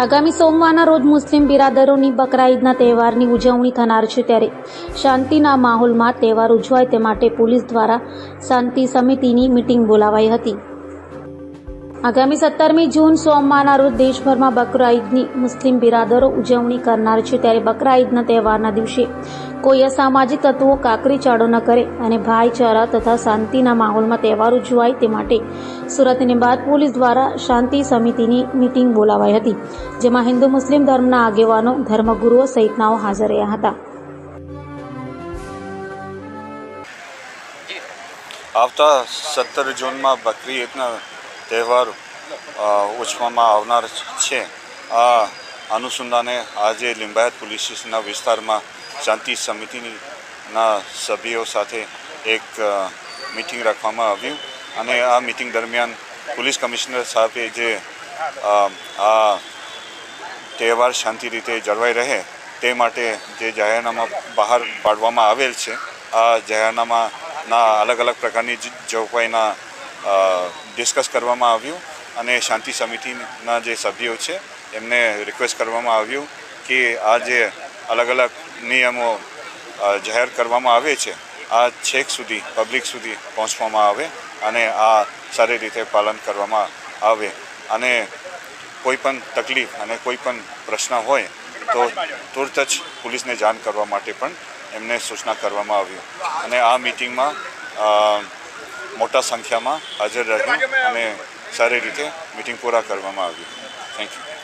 આગામી સોમવારના રોજ મુસ્લિમ બિરાદરોની બકરા ઈદના તહેવારની ઉજવણી થનાર છે, ત્યારે શાંતિના માહોલમાં તહેવાર ઉજવાય તે માટે પોલીસ દ્વારા શાંતિ સમિતિની મીટિંગ બોલાવાઈ હતી. આગામી 17મી જૂન સોમવારના રોજ દેશભરમાં બકરા ઈદની મુસ્લિમ બિરાદરો ઉજવણી કરનાર છે, ત્યારે બકરા ઈદના તહેવારના દિવસે કોઈ અસામાજિક તત્વો કાકરી ચાળો ન કરે અને ભાઈચારા તથા શાંતિના માહોલમાં તહેવાર ઉજવાય તે માટે સુરતની બાદ પોલીસ દ્વારા શાંતિ સમિતિની મીટિંગ બોલાવાઈ હતી, જેમાં હિન્દુ મુસ્લિમ ધર્મના આગેવાનો, ધર્મગુરુઓ સહિતનાઓ હાજર રહ્યા હતા. આવતા 17 જૂનમાં બકરી ઈદના તહેવાર ઉજવવામાં આવનાર છે. આ અનુસંધાને આજે લિંબાયત પોલીસ સ્ટેશનના વિસ્તારમાં શાંતિ સમિતિના સભ્યો સાથે એક મિટિંગ રાખવામાં આવ્યું અને આ મિટિંગ દરમિયાન પોલીસ કમિશનર સાહેબે જે આ તહેવાર શાંતિ રીતે જળવાઈ રહે તે માટે જે જાહેરનામા બહાર પાડવામાં આવેલ છે, આ જાહેરનામાના અલગ અલગ પ્રકારની જોગવાઈના ડિસ્કસ કરવામાં આવ્યું અને શાંતિ સમિતિના જે સભ્યો છે એમને રિક્વેસ્ટ કરવામાં આવ્યું કે આ જે અલગ અલગ નિયમો જાહેર કરવામાં આવે છે આ છેક સુધી પબ્લિક સુધી પહોંચવામાં આવે અને આ સારી રીતે પાલન કરવામાં આવે અને કોઈ પણ તકલીફ અને કોઈ પણ પ્રશ્ન હોય તો તુરત જ પોલીસને જાણ કરવા માટે પણ એમને સૂચના કરવામાં આવ્યું અને આ મિટિંગમાં મોટા સંખ્યામાં હાજર રહ્યું અને સારી રીતે મિટિંગ પૂરા કરવામાં આવ્યું. Thank you.